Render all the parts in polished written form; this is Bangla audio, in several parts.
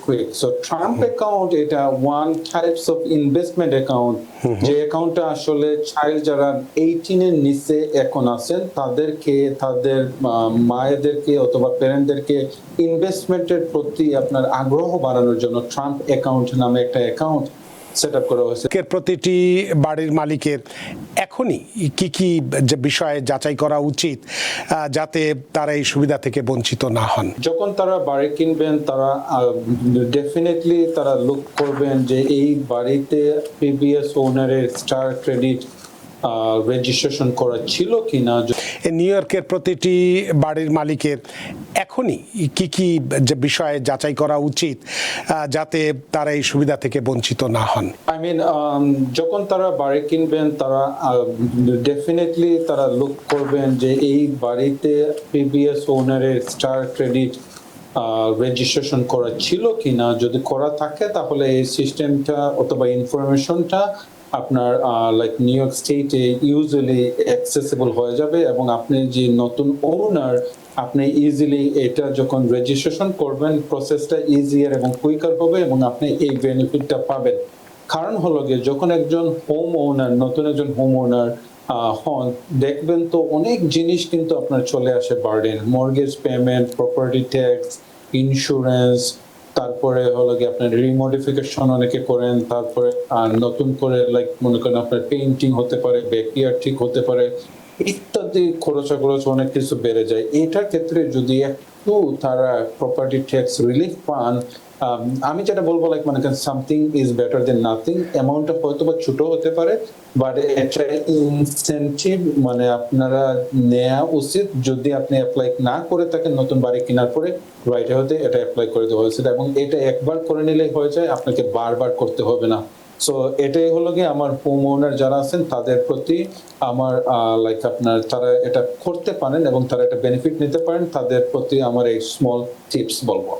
quick. So Trump account এটা one types of investment account যে অ্যাকাউন্টটা আসলে চাইল্ড যারা 18 এর নিচে এখন আছেন তাদেরকে তাদের মায়েদেরকে অথবা প্যারেন্টদেরকে ইনভেস্টমেন্টের প্রতি আপনার আগ্রহ বাড়ানোর জন্য ট্রাম্প অ্যাকাউন্ট নামে একটা অ্যাকাউন্ট সেট আপ করা হয়েছে। প্রতিটি বাড়ির মালিকের এখনই কি কি যে বিষয়ে যাচাই করা উচিত যাতে তারা এই সুবিধা থেকে বঞ্চিত না হন? যখন তারা বাড়ি কিনবেন তারা ডেফিনেটলি তারা লুক করবেন যে এই বাড়িতে প্রিভিয়াস ওনারের স্টার ক্রেডিট রেজিস্ট্রেশন করা ছিল কিনা। নিউ ইয়র্কের প্রতিটি বাড়ির মালিকের এখনই কি কি যে বিষয়ে যাচাই করা উচিত যাতে তারা এই সুবিধা থেকে বঞ্চিত না হন? আই মিন যখন তারা বাড়ি কিনবেন তারা ডেফিনেটলি তারা লুক করবেন যে এই বাড়িতে প্রিভিয়াস ওনারের স্টার ক্রেডিট রেজিস্ট্রেশন করা ছিল কিনা। যদি করা থাকে তাহলে এই সিস্টেমটা অথবা ইনফরমেশনটা আপনার লাইক নিউ ইয়র্ক স্টেটে ইউজুয়ালি অ্যাক্সেসিবল হয়ে যাবে এবং আপনি যে নতুন ওনার আপনি ইজিলি এটা যখন রেজিস্ট্রেশন করবেন প্রসেসটা ইজিয়ার এবং কুইকার হবে এবং আপনি এই বেনিফিটটা পাবেন। কারণ হলো গিয়ে যখন একজন হোম ওনার নতুন একজন হোম ওনার হন দেখবেন তো অনেক জিনিস কিন্তু আপনার চলে আসে burden, mortgage payment, property tax, insurance, তারপরে হলো গিয়ে আপনার রিমডিফিকেশন অনেকে করেন, তারপরে নতুন করে লাইক মনে করেন আপনার পেইন্টিং হতে পারে, ব্যাকইয়ার্ড ঠিক হতে পারে, ইত্যাদি খরচ অনেক কিছু বেড়ে যায়। এটার ক্ষেত্রে যদি একটু তারা প্রপার্টি ট্যাক্স রিলিফ পান, আমি যেটা বলবো লাইক মানে something is better then nothing. অ্যামাউন্টটা হয়তো বা ছোট হতে পারে বাট এটা ইনসেনটিভ মানে আপনারা নেওয়া উচিত। যদি আপনি অ্যাপ্লাই না করে থাকেন নতুন বাড়ি কেনার পরে রাইট হতে এটা অ্যাপ্লাই করে দেওয়া উচিত এবং এটা একবার করে নিলেই হয়ে যায়, আপনাকে বারবার করতে হবে না। সো এটাই হলো গিয়ে আমার হোম ওনার যারা আছেন তাদের প্রতি আমার লাইক আপনার তারা এটা করতে পারেন এবং তারা এটা বেনিফিট নিতে পারেন, তাদের প্রতি আমার এই স্মল টিপস বলবো।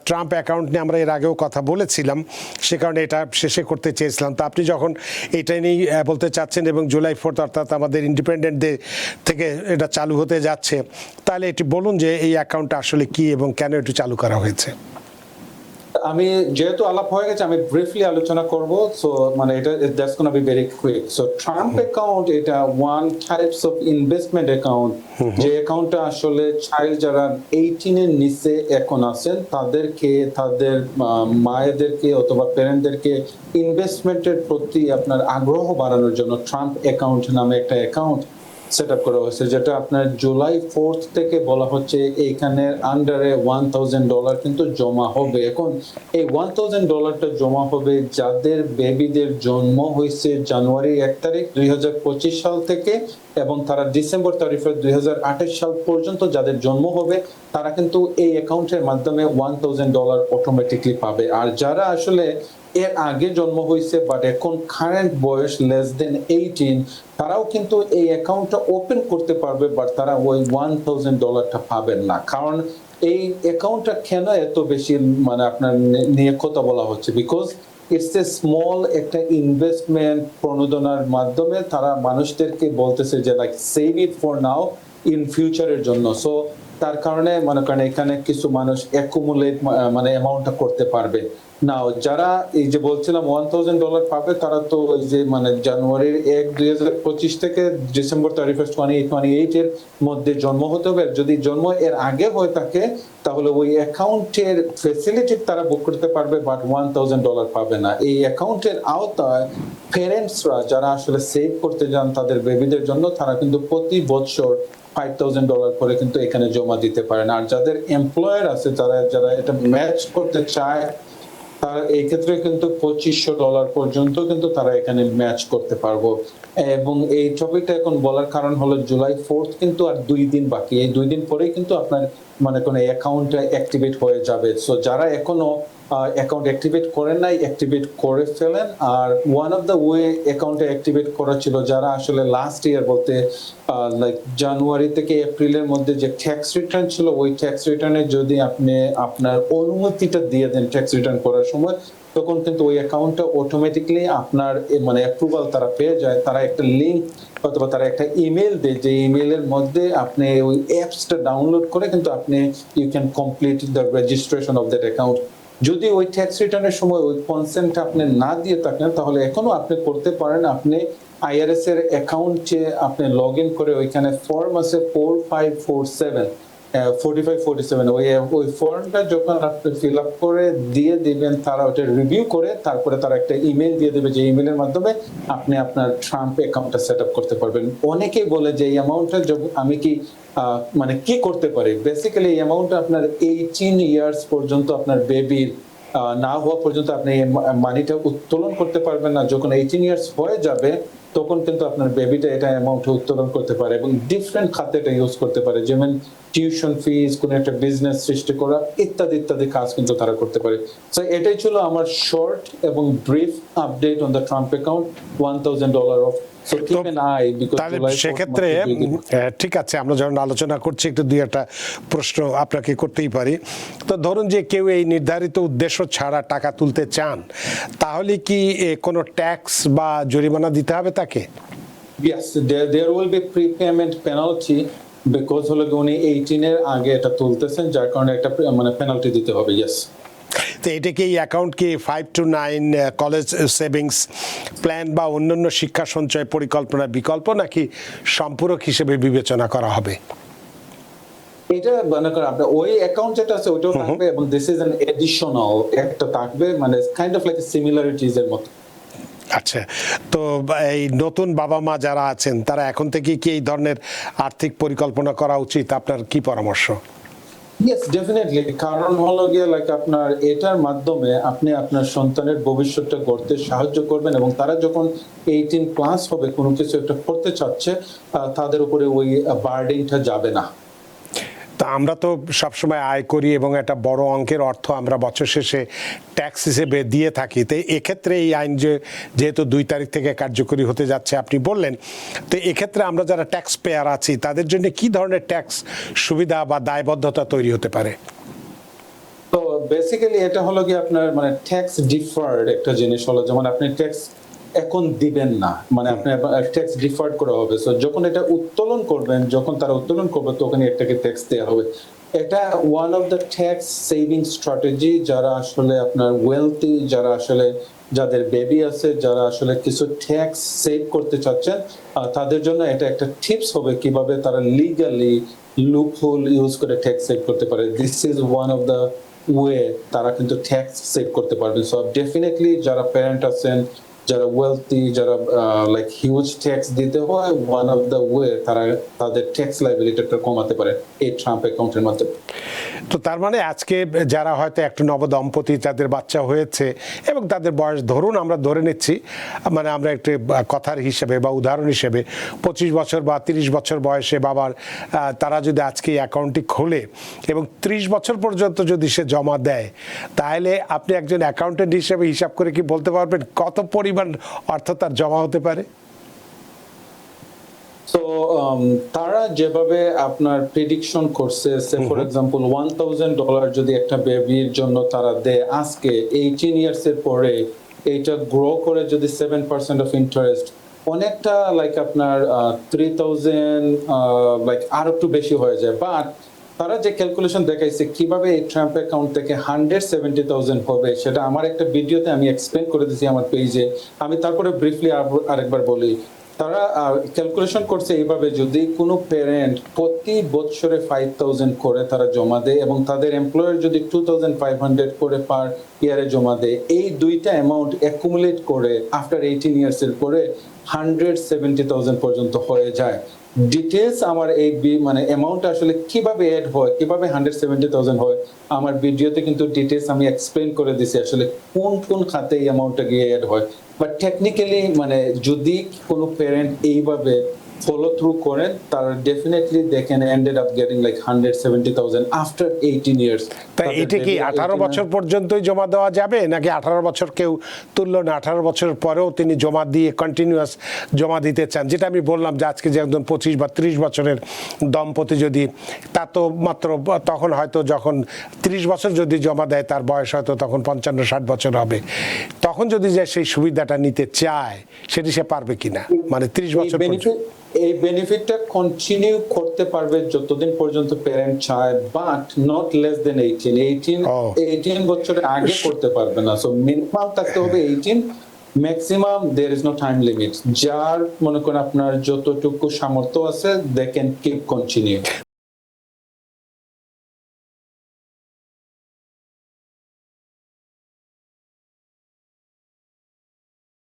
ট্রাম্প অ্যাকাউন্ট নিয়ে আমরা এর আগেও কথা বলেছিলাম, সে কারণে এটা শেষে করতে চেয়েছিলাম। তো আপনি যখন এটা নিয়ে বলতে চাচ্ছেন এবং জুলাই 4 অর্থাৎ আমাদের ইন্ডিপেন্ডেন্ট ডে থেকে এটা চালু হতে যাচ্ছে, তাহলে এটি বলুন যে এই অ্যাকাউন্টটা আসলে কি এবং কেন এটি চালু করা হয়েছে। আমি যেহেতু আলাপ হয়ে গেছে আমি ব্রিফলি আলোচনা করব। সো মানে এটা that's gonna be very quick. So Trump account এটা one types of investment account যে অ্যাকাউন্টটা আসলে চাইল্ড যারা 18 এর নিচে এখন আছেন তাদেরকে তাদের মায়েদেরকে অথবা প্যারেন্টদেরকে ইনভেস্টমেন্টের প্রতি আপনার আগ্রহ বাড়ানোর জন্য ট্রাম্প অ্যাকাউন্ট নামে একটা অ্যাকাউন্ট সেট আপ করা হয়েছে, যেটা আপনার জুলাই 4 থেকে বলা হচ্ছে এইখানে আন্ডারে $1,000 কিন্তু জমা হবে। এখন এই $1,000টা জমা হবে যাদের বেবিদের জন্ম হয়েছে জানুয়ারি 1 তারিখ 2025 সাল থেকে এবং তারা ডিসেম্বর 31 2028 সাল পর্যন্ত যাদের জন্ম হবে তারা কিন্তু এই অ্যাকাউন্টের মাধ্যমে $1,000 অটোমেটিকলি পাবে। আর যারা আসলে এর আগে জন্ম হয়েছে বাট এখন কারেন্ট বয়স লেস দেন 18 তারাও কিন্তু এই অ্যাকাউন্টটা ওপেন করতে পারবে বাট তারা ওই $1,000টা পাবেন না। কারণ এই অ্যাকাউন্টটা কেন এত বেশি মানে আপনার নিয়ে কথা বলা হচ্ছে, বিকজ ইটস এ স্মল একটা ইনভেস্টমেন্ট প্রণোদনার মাধ্যমে তারা মানুষদেরকে বলতেছে যে like save it for now in ফিউচারের জন্য। সো তার কারণে মনে করেন এখানে কিছু মানুষ অ্যাকুমুলেট মানে অ্যামাউন্টটা করতে পারবে। নাও যারা এই যে বলছিলাম $1,000 পাবে তারা তো ওই যে মানে জানুয়ারির 1 2025 থেকে ডিসেম্বর 31 2028 এর মধ্যে জন্ম হতে হবে। যদি জন্ম এর আগে হয়ে থাকে তাহলে ওই অ্যাকাউন্টের ফ্যাসিলিটি তারা বুক করতে পারবে বাট $1,000 পাবে না। এই অ্যাকাউন্টের আওতায় প্যারেন্টসরা যারা আসলে সেভ করতে যান তাদের বেবিদের জন্য তারা কিন্তু প্রতি বছর $5,000 করে কিন্তু এখানে জমা দিতে পারেন। আর যাদের এমপ্লয়ার আছে যারা এটা ম্যাচ করতে চায় তারা এই ক্ষেত্রে কিন্তু $2,500 পর্যন্ত কিন্তু তারা এখানে ম্যাচ করতে পারবো। এবং এই টপিকটা এখন বলার কারণ হলো জুলাই 4 কিন্তু আর 2 দিন বাকি, এই 2 দিন পরেই কিন্তু আপনার মানে কোন অ্যাকাউন্টটা অ্যাক্টিভেট হয়ে যাবে। সো যারা এখনো অ্যাকাউন্ট অ্যাক্টিভেট করেন নাই অ্যাক্টিভেট করে ফেলেন। আর ওয়ান অফ দ্য ওয়ে অ্যাকাউন্টে অ্যাক্টিভেট করা ছিল যারা আসলে লাস্ট ইয়ার বলতে লাইক জানুয়ারি থেকে এপ্রিলের মধ্যে যে ট্যাক্স রিটার্ন ছিল ওই ট্যাক্স রিটার্নে যদি আপনি আপনার অনুমতিটা দিয়ে দেন ট্যাক্স রিটার্ন করার সময় তখন কিন্তু ওই অ্যাকাউন্টটা অটোমেটিকলি আপনার মানে অ্যাপ্রুভাল তারা পেয়ে যায়। তারা একটা লিঙ্ক অথবা তারা একটা ইমেল দেয় যে ইমেলের মধ্যে আপনি ওই অ্যাপসটা ডাউনলোড করে কিন্তু আপনি you can complete the registration of that account যদি ওই ট্যাক্স রিটার্নের সময় ওই কনসেন্ট আপনি না দিয়ে থাকেন, তাহলে এখনো আপনি করতে পারেন। আপনি আইআরএস এর অ্যাকাউন্টে আপনি লগ ইন করে ওইখানে ফর্ম আছে 4547 4547 ওই ফর্মটা যখন আপনি ফিল আপ করে দিয়ে দিবেন, তারা ওটা রিভিউ করে তারপরে তারা একটা ইমেল দিয়ে দেবে, যে ইমেলের মাধ্যমে আপনি আপনার ট্রাম্প অ্যাকাউন্টটা সেট আপ করতে পারবেন। অনেকেই বলে যে এই অ্যামাউন্টটা আমি কি মানে কি করতে পারি? বেসিক্যালি এই অ্যামাউন্টটা আপনার 18 ইয়ার্স পর্যন্ত আপনার বেবির না হওয়া পর্যন্ত আপনি এই মানিটা উত্তোলন করতে পারবেন না। যখন 18 ইয়ার্স হয়ে যাবে তখন কিন্তু আপনার বেবিটা এটা অ্যামাউন্ট উত্তোলন করতে পারে এবং ডিফারেন্ট খাতে এটা ইউজ করতে পারে, যেমন টিউশন ফিস, কোন একটা বিজনেস সৃষ্টি করা, ইত্যাদি ইত্যাদি কাজ কিন্তু তারা করতে পারে। সো এটাই ছিল আমার শর্ট এবং brief update on the Trump account, $1,000 of. So keep an I, because তাহলে সেক্ষেত্রে ঠিক আছে, আমরা যখন আলোচনা করছি একটু দুই একটা প্রশ্ন আপনাকে করতেই পারি। তো ধরুন যে কেউ এই নির্ধারিত উদ্দেশ্য ছাড়া টাকা তুলতে চান, তাহলে কি কোনো ট্যাক্স বা জরিমানা দিতে হবে তাকে? Yes, there will be prepayment penalty because হলো কি উনি 18 এর আগে এটা তুলতেছেন, যার কারণে একটা মানে পেনাল্টি দিতে হবে। ইয়েস। তো এটা কি এই অ্যাকাউন্ট কি 5 to 9 কলেজ সেভিংস প্ল্যান বা অন্যান্য শিক্ষা সঞ্চয় পরিকল্পনার বিকল্প, নাকি সম্পূরক হিসেবে বিবেচনা করা হবে? এটা মনে করেন আপনার ওই অ্যাকাউন্ট যেটা আছে ওইটাও থাকবে এবং দিস ইজ অ্যান এডিশনাল একটা থাকবে, মানে কাইন্ড অফ লাইক সিমিলারিটিজ এর মতো। আচ্ছা, তো এই নতুন বাবা মা যারা আছেন তারা এখন থেকে কি এই ধরনের আর্থিক পরিকল্পনা করা উচিত? আপনার কি পরামর্শ? Yes, definitely. কারণ হলো গিয়ে লাইক আপনার এটার মাধ্যমে আপনি আপনার সন্তানের ভবিষ্যৎটা গড়তে সাহায্য করবেন এবং তারা যখন 18 প্লাস হবে, কোনো কিছু একটা করতে চাচ্ছে, তাদের উপরে ওই বার্ডেনটা যাবে না। তা আমরা তো সবসময় আয় করি এবং একটা বড় অঙ্কের অর্থ আমরা বছর শেষে ট্যাক্স হিসেবে দিয়ে থাকি। তো এক্ষেত্রে এই আইন যেহেতু 2 তারিখ থেকে কার্যকরী হতে যাচ্ছে আপনি বললেন, তো এক্ষেত্রে আমরা যারা ট্যাক্স পেয়ার আছি তাদের জন্য কি ধরনের ট্যাক্স সুবিধা বা দায়বদ্ধতা তৈরি হতে পারে? তো বেসিক্যালি এটা হলো কি আপনার মানে ট্যাক্স ডিফার্ড একটা জিনিস হলো, যেমন আপনি ট্যাক্স এখন দিবেন না, মানে আপনার ট্যাক্স ডিফার্ড করা হবে। সো যখন এটা উত্তোলন করবেন, যখন তারা উত্তোলন করবে তখন এটাকে ট্যাক্স দেওয়া হবে। এটা one of the tax saving strategy. যারা আসলে আপনার ওয়েলথি, যারা আসলে যাদের বেবি আছে, যারা আসলে কিছু ট্যাক্স সেভ করতে চাচ্ছেন, তাদের জন্য এটা একটা টিপস হবে কিভাবে তারা লিগালি লুপহোল ইউজ করে ট্যাক্স সেভ করতে পারে। This is one of the way তারা কিন্তু ট্যাক্স সেভ করতে পারবেন। সো ডেফিনেটলি যারা প্যারেন্ট আছেন, যারা ওয়েলথি, যারা লাইক হিউজ ট্যাক্স দিতে হয়, ওয়ান অফ দ্য ওয়ে তারা তাদের ট্যাক্স লায়াবিলিটিটা কমাতে পারে এই ট্রাম্প অ্যাকাউন্টের মাধ্যমে। তো তার মানে আজকে যারা হয়তো একটা নবদম্পতি, যাদের বাচ্চা হয়েছে এবং তাদের বয়স ধরুন আমরা ধরে নিচ্ছি, মানে আমরা একটি কথার হিসেবে বা উদাহরণ হিসেবে 25 বছর বা 30 বছর বয়সে বাবার, তারা যদি আজকে এই অ্যাকাউন্টটি খোলে এবং 30 বছর পর্যন্ত যদি সে জমা দেয়, তাহলে আপনি একজন অ্যাকাউন্টেন্ট হিসেবে হিসাব করে কি বলতে পারবেন কত পরিমাণ অর্থ তার জমা হতে পারে? তো তারা যেভাবে আপনার প্রেডিকশন করছে, সে ফর এক্সাম্পল $1,000 যদি একটা বেবির জন্য তারা দেয় আজকে, 18 ইয়ার্স এর পরে এইটা গ্রো করে যদি 7% অফ ইন্টারেস্ট, অনেকটা লাইক আপনার 3,000 লাইক আরো একটু বেশি হয়ে যায়। বাট তারা যে ক্যালকুলেশন দেখাইছে কিভাবে এই ট্রাম্প অ্যাকাউন্ট থেকে 170,000 হবে, সেটা আমার একটা ভিডিওতে আমি এক্সপ্লেন করে দিয়েছি আমার পেজে। আমি তারপরে ব্রিফলি আরেকবার বলি। তারা ক্যালকুলেশন করছে এইভাবে, যদি কোনো প্যারেন্ট প্রতি বছরে 5,000 করে তারা জমা দেয় এবং তাদের এমপ্লয়ার যদি 2,500 করে পার ইয়ারে জমা দেয়, এই দুইটা অ্যামাউন্ট অ্যাকুমুলেট করে আফটার 18 ইয়ার্স এর পরে 170,000 পর্যন্ত হয়ে যায়। ডিটেলস আমার এই মানে অ্যামাউন্ট আসলে কিভাবে অ্যাড হয়, কিভাবে 170,000 হয়, আমার ভিডিওতে কিন্তু ডিটেলস আমি এক্সপ্লেন করে দিছি আসলে কোন কোন খাতে এই অ্যামাউন্টটা গিয়ে অ্যাড হয়। বাট টেকনিক্যালি মানে যদি কোনো প্যারেন্ট এইভাবে ফলো থ্রু করেন, তারা definitely they can ended up getting like 170,000 after 18 years. তাই এটা কি 18 বছর পর্যন্তই জমা দেওয়া যাবে, নাকি 18 বছর কেউ তুললো না, 18 বছর পরেও তিনি জমা দিয়ে কন্টিনিউয়াস জমা দিতে চান? যেটা আমি বললাম যে আজকে যে একজন 25 বা 30 বছরের দম্পতি, যদি তা তো মাত্র তখন হয়তো যখন 30 বছর যদি জমা দেয় তার বয়স হয়তো তখন 55-60 বছর হবে, তখন যদি যে সেই সুবিধাটা নিতে চায় সেটি সে পারবে কিনা? মানে 30 বছর এই বেনিফিটটা কন্টিনিউ করতে পারবে যতদিন পর্যন্ত প্যারেন্ট চায়, বাট নট লেস দেন 18 বছরের আগে করতে পারবে না। সো মিনিমাম থাকতে হবে 18, maximum there is no time limit. যার মনে করেন আপনার যতটুকু সামর্থ্য আছে দে ক্যান কিপ কন্টিনিউ।